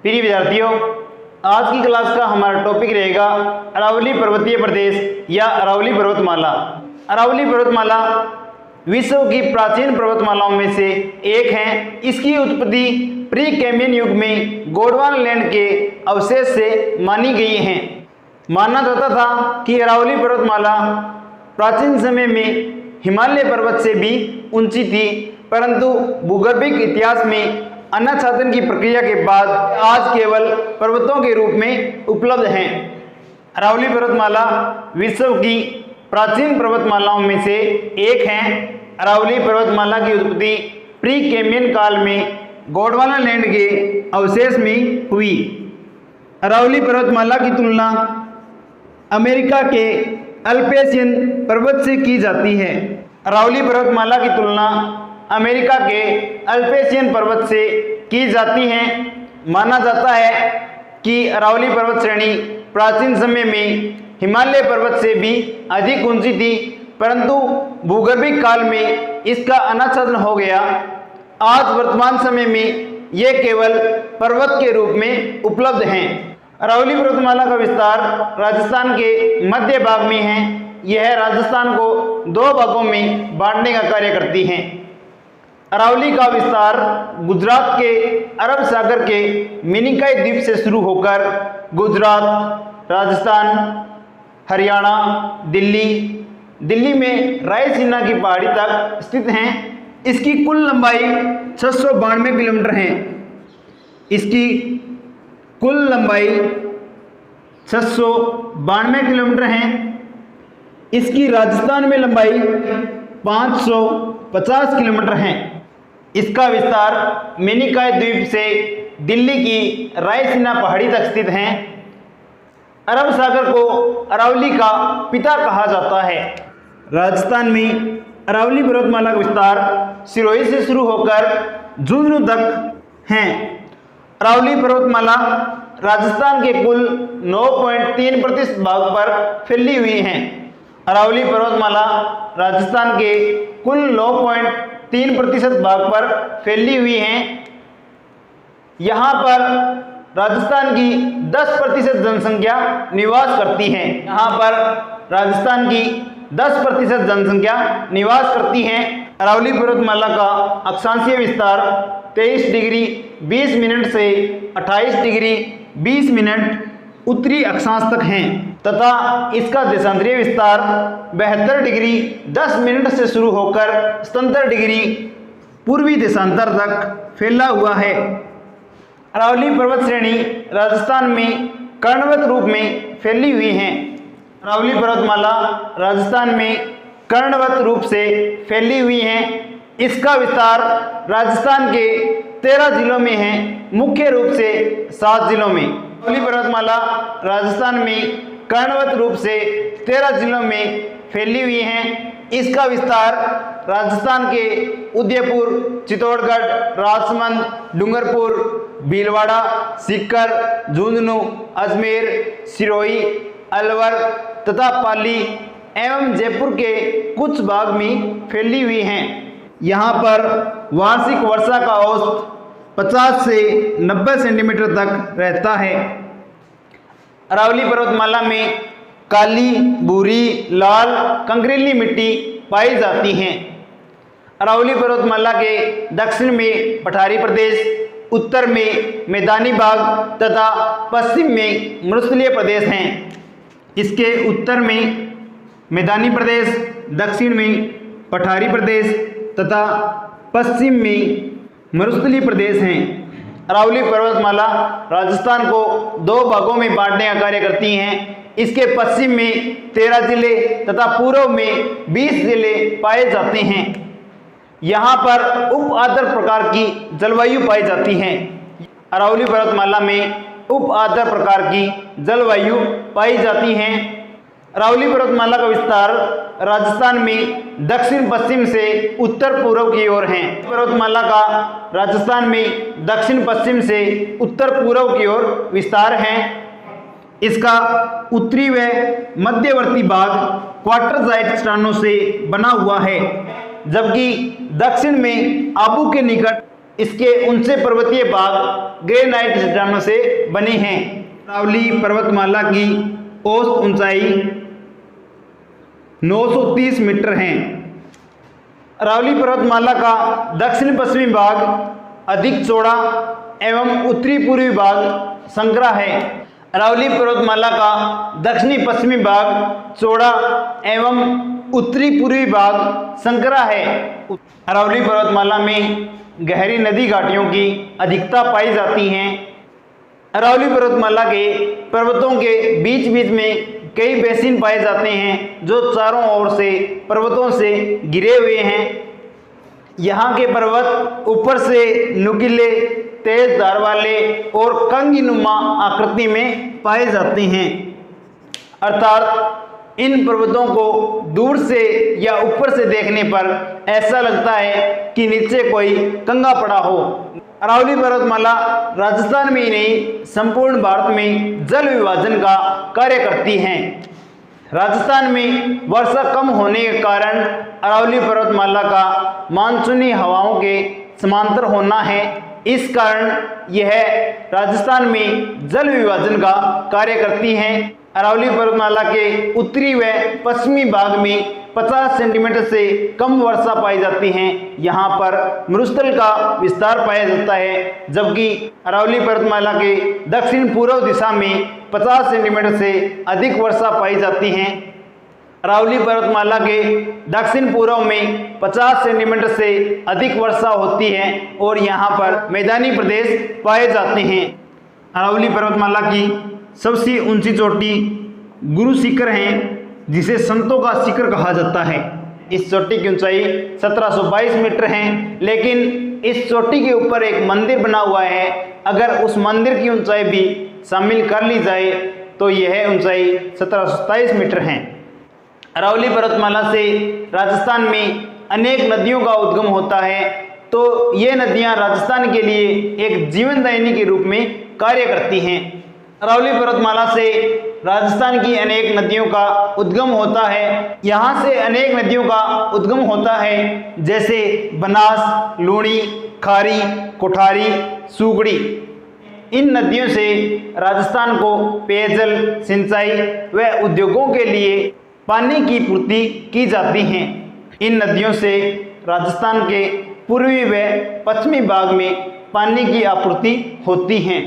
प्रिय विद्यार्थियों, आज की क्लास का हमारा टॉपिक रहेगा अरावली पर्वतीय प्रदेश या अरावली पर्वतमाला। अरावली पर्वतमाला विश्व की प्राचीन पर्वतमालाओं में से एक है। इसकी उत्पत्ति प्री कैम्ब्रियन युग में गोंडवाना लैंड के अवशेष से मानी गई है। माना जाता था कि अरावली पर्वतमाला प्राचीन समय में हिमालय पर्वत से भी ऊंची थी, परंतु भूगर्भिक इतिहास में अन्नछादन की प्रक्रिया के बाद आज केवल पर्वतों के रूप में उपलब्ध हैं। अरावली पर्वतमाला विश्व की प्राचीन पर्वतमालाओं में से एक है। अरावली पर्वतमाला की उत्पत्ति प्री कैम्ब्रियन काल में गोंडवाना लैंड के अवशेष में हुई। अरावली पर्वतमाला की तुलना अमेरिका के अल्पेशियन पर्वत से की जाती है। अरावली पर्वतमाला की तुलना अमेरिका के अल्पेशियन पर्वत से की जाती है। माना जाता है कि अरावली पर्वत श्रेणी प्राचीन समय में हिमालय पर्वत से भी अधिक ऊंची थी, परंतु भूगर्भिक काल में इसका अन्नछादन हो गया। आज वर्तमान समय में ये केवल पर्वत के रूप में उपलब्ध हैं। अरावली पर्वतमाला का विस्तार राजस्थान के मध्य भाग में है। यह राजस्थान को दो भागों में बांटने का कार्य करती है। अरावली का विस्तार गुजरात के अरब सागर के मिनिकॉय द्वीप से शुरू होकर गुजरात, राजस्थान, हरियाणा, दिल्ली में रायसीना की पहाड़ी तक स्थित हैं। इसकी कुल लंबाई 692 किलोमीटर है। इसकी कुल लंबाई 692 किलोमीटर है। इसकी राजस्थान में लंबाई 550 किलोमीटर है। इसका विस्तार मिनिकॉय द्वीप से दिल्ली की रायसीना पहाड़ी तक स्थित है। अरब सागर को अरावली का पिता कहा जाता है। राजस्थान में अरावली पर्वतमाला का विस्तार सिरोही से शुरू होकर झुंझुनू तक है। अरावली पर्वतमाला राजस्थान के कुल 9.3% भाग पर फैली हुई है। अरावली पर्वतमाला राजस्थान के कुल 9.3% भाग पर फैली हुई है। यहाँ पर राजस्थान की 10% जनसंख्या निवास करती है। यहाँ पर राजस्थान की 10% जनसंख्या निवास करती है। अरावली पर्वतमाला का अक्षांशीय विस्तार 23 डिग्री 20 मिनट से 28 डिग्री 20 मिनट उत्तरी अक्षांश तक है तथा इसका देशांतरीय विस्तार 72 डिग्री 10 मिनट से शुरू होकर 77 डिग्री पूर्वी देशांतर तक फैला हुआ है। अरावली पर्वत श्रेणी राजस्थान में कर्णवत रूप में फैली हुई है। अरावली पर्वतमाला राजस्थान में कर्णवत रूप से फैली हुई है। इसका विस्तार राजस्थान के 13 जिलों में है, मुख्य रूप से 7 जिलों में। अरावली पर्वतमाला राजस्थान में कर्णवत रूप से 13 जिलों में फैली हुई है। इसका विस्तार राजस्थान के उदयपुर, चित्तौड़गढ़, राजसमंद, डूंगरपुर, भीलवाड़ा, सीकर, झुंझुनू, अजमेर, सिरोही, अलवर तथा पाली एवं जयपुर के कुछ भाग में फैली हुई हैं। यहाँ पर वार्षिक वर्षा का औसत 50 से 90 सेंटीमीटर तक रहता है। अरावली पर्वतमाला में काली, भूरी, लाल, कंकरीली मिट्टी पाई जाती हैं। अरावली पर्वतमाला के दक्षिण में पठारी प्रदेश, उत्तर में मैदानी भाग तथा पश्चिम में मरुस्थलीय प्रदेश हैं। इसके उत्तर में मैदानी प्रदेश, दक्षिण में पठारी प्रदेश तथा पश्चिम में मरुस्थलीय प्रदेश हैं। अरावली पर्वतमाला राजस्थान को दो भागों में बांटने का कार्य करती हैं। इसके पश्चिम में 13 जिले तथा पूर्व में 20 जिले पाए जाते हैं। यहाँ पर उप आर्द्र प्रकार की जलवायु पाई जाती है। अरावली पर्वतमाला में उप आर्द्र प्रकार की जलवायु पाई जाती है। अरावली पर्वतमाला का विस्तार राजस्थान में दक्षिण पश्चिम से उत्तर पूर्व की ओर है। पर्वतमाला का राजस्थान में दक्षिण पश्चिम से उत्तर पूर्व की ओर विस्तार है। इसका उत्तरी व मध्यवर्ती भाग क्वार्टरजाइट चट्टानों से बना हुआ है, जबकि दक्षिण में आबू के निकट इसके ऊंचे पर्वतीय भाग ग्रेनाइट चट्टानों से बने हैं। अरावली पर्वतमाला की औसत ऊंचाई 930 मीटर है। अरावली पर्वतमाला का दक्षिण पश्चिमी भाग अधिक चौड़ा एवं उत्तरी पूर्वी भाग संकरा है। अरावली पर्वतमाला का दक्षिणी पश्चिमी भाग चौड़ा एवं उत्तरी पूर्वी भाग संकरा है। अरावली पर्वतमाला में गहरी नदी घाटियों की अधिकता पाई जाती हैं। अरावली पर्वतमाला के पर्वतों के बीच बीच में कई बेसिन पाए जाते हैं जो चारों ओर से पर्वतों से घिरे हुए हैं। यहाँ के पर्वत ऊपर से नुकीले, तेज धार वाले और कंगीनुमा आकृति में पाए जाते हैं, अर्थात इन पर्वतों को दूर से या ऊपर से देखने पर ऐसा लगता है कि नीचे कोई कंगा पड़ा हो। अरावली पर्वतमाला राजस्थान में ही नहीं संपूर्ण भारत में जल विभाजन का कार्य करती हैं। राजस्थान में वर्षा कम होने के कारण अरावली पर्वतमाला का मानसूनी हवाओं के समांतर होना है। इस कारण यह राजस्थान में जल विभाजन का कार्य करती हैं। अरावली पर्वतमाला के उत्तरी व पश्चिमी भाग में 50 सेंटीमीटर से कम वर्षा पाई जाती है। यहाँ पर मरुस्थल का विस्तार पाया जाता है, जबकि अरावली पर्वतमाला के दक्षिण पूर्व दिशा में 50 सेंटीमीटर से अधिक वर्षा पाई जाती है। अरावली पर्वतमाला के दक्षिण पूर्व में 50 सेंटीमीटर से अधिक वर्षा होती है और यहाँ पर मैदानी प्रदेश पाए जाते हैं। अरावली पर्वतमाला की सबसे ऊंची चोटी गुरु शिखर है, जिसे संतों का शिखर कहा जाता है। इस चोटी की ऊंचाई 1722 मीटर है, लेकिन इस चोटी के ऊपर एक मंदिर बना हुआ है। अगर उस मंदिर की ऊंचाई भी शामिल कर ली जाए तो यह ऊंचाई 1727 मीटर है। अरावली पर्वतमाला से राजस्थान में अनेक नदियों का उद्गम होता है, तो ये नदियां राजस्थान के लिए एक जीवनदायिनी के रूप में कार्य करती हैं। अरावली पर्वतमाला से राजस्थान की अनेक नदियों का उद्गम होता है। यहाँ से अनेक नदियों का उद्गम होता है, जैसे बनास, लूणी, खारी, कोठारी, सूगड़ी। इन नदियों से राजस्थान को पेयजल, सिंचाई व उद्योगों के लिए पानी की पूर्ति की जाती है। इन नदियों से राजस्थान के पूर्वी व पश्चिमी भाग में पानी की आपूर्ति होती है।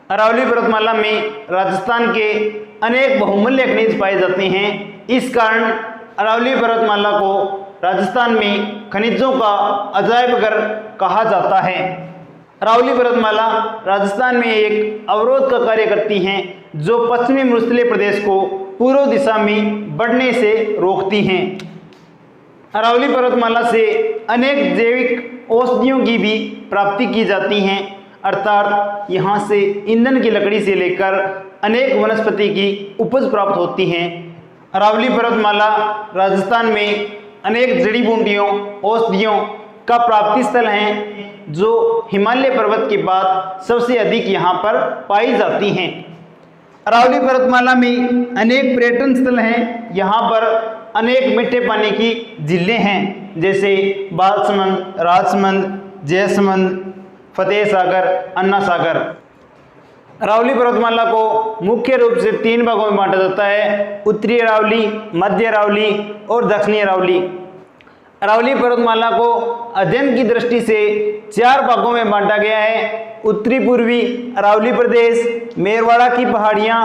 अरावली पर्वतमाला में राजस्थान के अनेक बहुमूल्य खनिज पाए जाते हैं। इस कारण अरावली पर्वतमाला को राजस्थान में खनिजों का अजायब घर कहा जाता है। अरावली पर्वतमाला राजस्थान में एक अवरोध का कार्य करती हैं, जो पश्चिमी मरुस्थलीय प्रदेश को पूर्व दिशा में बढ़ने से रोकती हैं। अरावली पर्वतमाला से अनेक जैविक औषधियों की भी प्राप्ति की जाती हैं, अर्थात यहाँ से ईंधन की लकड़ी से लेकर अनेक वनस्पति की उपज प्राप्त होती हैं। अरावली पर्वतमाला राजस्थान में अनेक जड़ी बूटियों, औषधियों का प्राप्ति स्थल है, जो हिमालय पर्वत के बाद सबसे अधिक यहाँ पर पाई जाती हैं। अरावली पर्वतमाला में अनेक पर्यटन स्थल हैं। यहाँ पर अनेक मीठे पानी की झीलें हैं, जैसे बालसमंद, राजसमंद, जयसमंद, फतेह सागर, अन्ना सागर। अरावली पर्वतमाला को मुख्य रूप से 3 भागों में बांटा जाता है: उत्तरी अरावली, मध्य अरावली और दक्षिणी अरावली। अरावली पर्वतमाला को अध्ययन की दृष्टि से 4 भागों में बांटा गया है: उत्तरी पूर्वी अरावली प्रदेश, मेरवाड़ा की पहाड़ियाँ,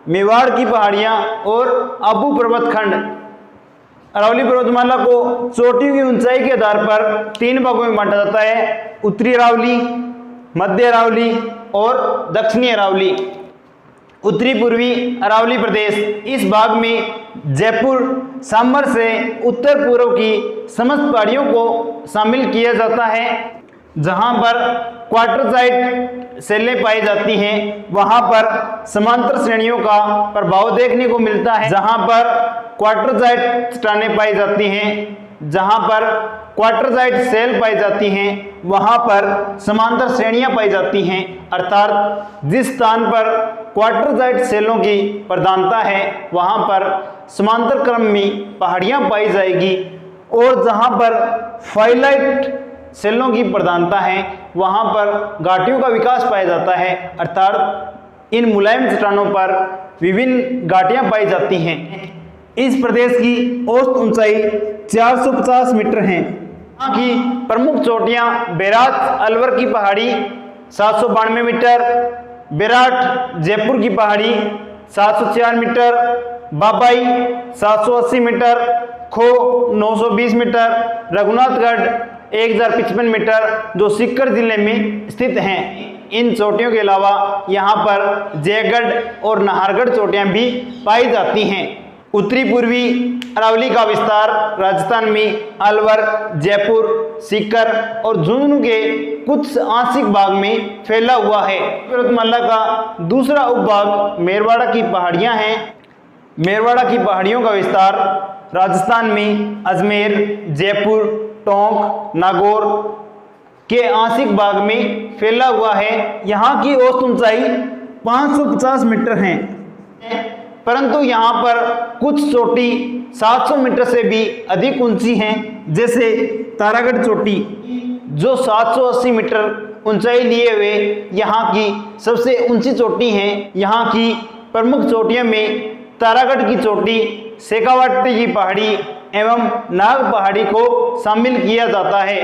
मेवाड़ की पहाड़ियाँ और आबू पर्वत खंड। अरावली पर्वतमाला को चोटियों की ऊंचाई के आधार पर 3 भागों में बांटा जाता है: उत्तरी अरावली, मध्य अरावली और दक्षिणी अरावली। उत्तरी पूर्वी अरावली प्रदेश, इस भाग में जयपुर, सांभर से उत्तर पूर्व की समस्त पहाड़ियों को शामिल किया जाता है। जहां पर क्वार्टरजाइट शैलें पाई जाती हैं, वहां पर समांतर श्रेणियों का प्रभाव देखने को मिलता है। जहां पर क्वार्टरजाइट चट्टानें पाई जाती हैं, जहां पर क्वार्टरजाइट सेल पाई जाती हैं, वहां पर समांतर श्रेणियां पाई जाती हैं। अर्थात जिस स्थान पर क्वार्टरजाइट सेलों की प्रधानता है, वहां पर समांतर क्रम में पहाड़ियां पाई जाएगी, और जहां पर फाइलाइट सेलों की प्रधानता है, वहाँ पर घाटियों का विकास पाया जाता है, अर्थात इन मुलायम चट्टानों पर विभिन्न घाटियाँ पाई जाती हैं। इस प्रदेश की औसत ऊंचाई 450 मीटर है। यहाँ की प्रमुख चोटियाँ बेरात अलवर की पहाड़ी 792 मीटर, बेराट जयपुर की पहाड़ी 704 मीटर, बाबाई 780 मीटर, खो 920 मीटर, रघुनाथगढ़ 1055 मीटर जो सीकर जिले में स्थित हैं। इन चोटियों के अलावा यहाँ पर जयगढ़ और नाहरगढ़ चोटियाँ भी पाई जाती हैं। उत्तरी पूर्वी अरावली का विस्तार राजस्थान में अलवर, जयपुर, सीकर और झुंझुनू के कुछ आंशिक भाग में फैला हुआ है। पर्वतमाला का दूसरा उपभाग मेरवाड़ा की पहाड़ियाँ हैं। मेरवाड़ा की पहाड़ियों का विस्तार राजस्थान में अजमेर, जयपुर, टोंक, नागौर के आंशिक भाग में फैला हुआ है। यहाँ की औसत ऊंचाई 550 मीटर है, परंतु यहाँ पर कुछ चोटी 700 मीटर से भी अधिक ऊंची हैं, जैसे तारागढ़ चोटी जो 780 मीटर ऊंचाई लिए हुए यहाँ की सबसे ऊंची चोटी है। यहाँ की प्रमुख चोटियों में तारागढ़ की चोटी, शेखावाटी की पहाड़ी एवं नाग पहाड़ी को शामिल किया जाता है।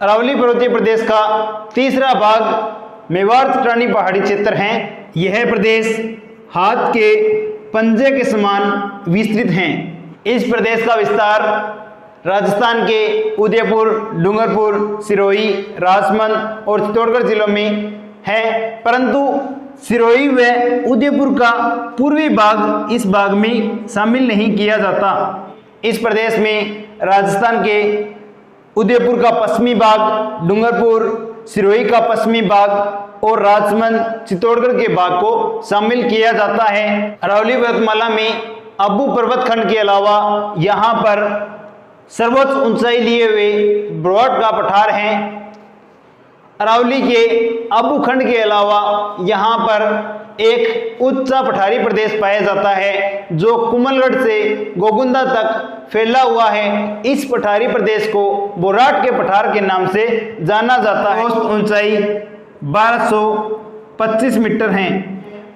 अरावली पर्वतीय प्रदेश का तीसरा भाग मेवाड़ चट्टानी पहाड़ी क्षेत्र है। यह प्रदेश हाथ के पंजे के समान विस्तृत हैं। इस प्रदेश का विस्तार राजस्थान के उदयपुर, डूंगरपुर, सिरोही, राजसमंद और चित्तौड़गढ़ जिलों में है, परंतु सिरोही व उदयपुर का पूर्वी भाग इस भाग में शामिल नहीं किया जाता। इस प्रदेश में राजस्थान के उदयपुर का पश्चिमी भाग, डूंगरपुर, सिरोही का पश्चिमी भाग और राजसमंद, चित्तौड़गढ़ के भाग को शामिल किया जाता है। अरावली पर्वतमाला में अब्बू पर्वत खंड के अलावा यहाँ पर सर्वोच्च ऊंचाई लिए हुए ब्रॉड का पठार है। अरावली के अब्बू खंड के अलावा यहाँ पर एक ऊंचा पठारी प्रदेश पाया जाता है जो कुमलगढ़ से गोगुंदा तक फैला हुआ है। इस पठारी प्रदेश को बोराट के पठार के नाम से जाना जाता है। औसत ऊंचाई 1225 मीटर है।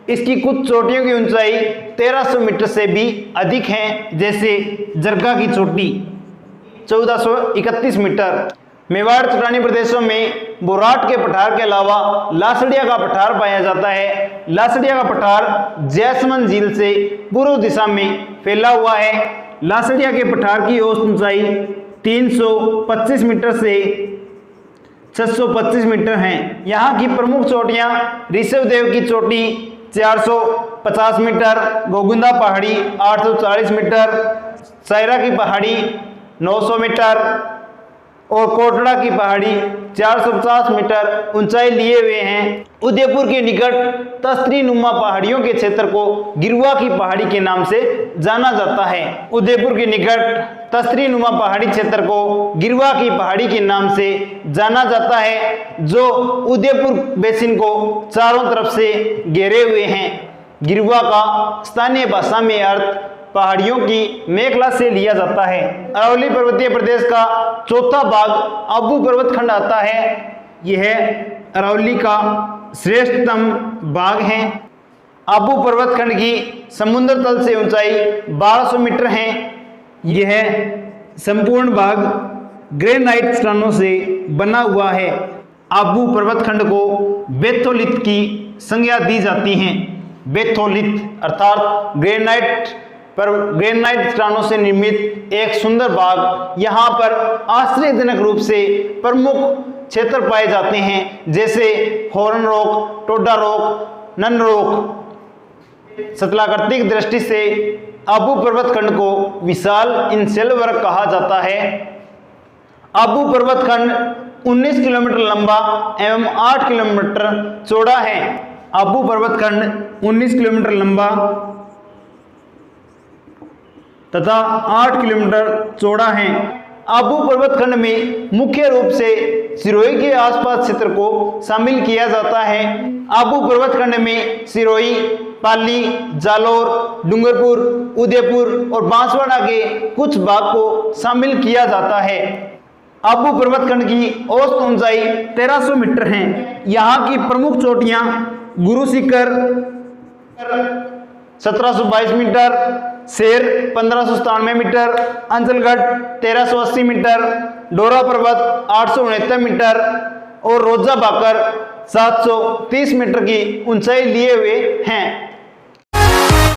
इसकी कुछ चोटियों की ऊंचाई 1300 मीटर से भी अधिक है, जैसे जरगा की चोटी 1431 मीटर। मेवाड़ चट्टानी प्रदेशों में बोराट के पठार के अलावा लासड़िया का पठार पाया जाता है। लासड़िया का पठार जैसमंद झील से पूर्व दिशा में फैला हुआ है। लासड़िया के पठार की औसत ऊंचाई 325 मीटर से 625 मीटर है। यहाँ की प्रमुख चोटियाँ ऋषभदेव की चोटी 450 मीटर, गोगुंदा पहाड़ी 840 मीटर, सायरा की पहाड़ी 900 मीटर और कोटड़ा की पहाड़ी 450 मीटर ऊंचाई लिए हुए हैं। उदयपुर के निकट तस्त्री नुमा पहाड़ियों के क्षेत्र को गिरुआ की पहाड़ी के नाम से जाना जाता है। उदयपुर के निकट तस्त्री नुमा पहाड़ी क्षेत्र को गिरुआ की पहाड़ी के नाम से जाना जाता है, जो उदयपुर बेसिन को चारों तरफ से घेरे हुए हैं। गिरुआ का स्थानीय भाषा में अर्थ पहाड़ियों की मेखला से लिया जाता है। अरावली पर्वतीय प्रदेश का चौथा भाग अब्बू पर्वत खंड आता है। यह अरावली का श्रेष्ठतम भाग है। अब्बू पर्वत खंड की समुद्र तल से ऊंचाई 1200 मीटर है। यह संपूर्ण भाग ग्रेनाइट चट्टानों से बना हुआ है। अब्बू पर्वत खंड को बेथोलिथ की संज्ञा दी जाती है। बेथोलिथ अर्थात ग्रेनाइट चट्टानों से निर्मित एक सुंदर बाग। यहाँ पर आश्चर्यजनक रूप से प्रमुख क्षेत्र पाए जाते हैं, जैसे Horn Rock, Toda Rock, Nun Rock. स्थलाकृतिक दृष्टि से अब्बू पर्वत खंड को विशाल इनसेल वर्ग कहा जाता है। अब्बू पर्वत खंड 19 किलोमीटर लंबा एवं 8 किलोमीटर चौड़ा है। अब्बू पर्वत खंड 19 किलोमीटर लंबा तथा 8 किलोमीटर चौड़ा है। अब्बू पर्वत खंड में मुख्य रूप से सिरोही के आसपास क्षेत्र को शामिल किया जाता है। अब्बू पर्वत खंड में सिरोही, पाली, जालोर, डूंगरपुर, उदयपुर और बांसवाड़ा के कुछ भाग को शामिल किया जाता है। आबू पर्वतखंड की औसत ऊंचाई 1300 मीटर है। यहाँ की प्रमुख चोटियाँ गुरु शिखर 1722 मीटर, शेर 1597 मीटर, अंचलगढ़ 1380 मीटर, डोरा पर्वत 869 मीटर और रोजा भाकर 730 मीटर की ऊंचाई लिए हुए हैं।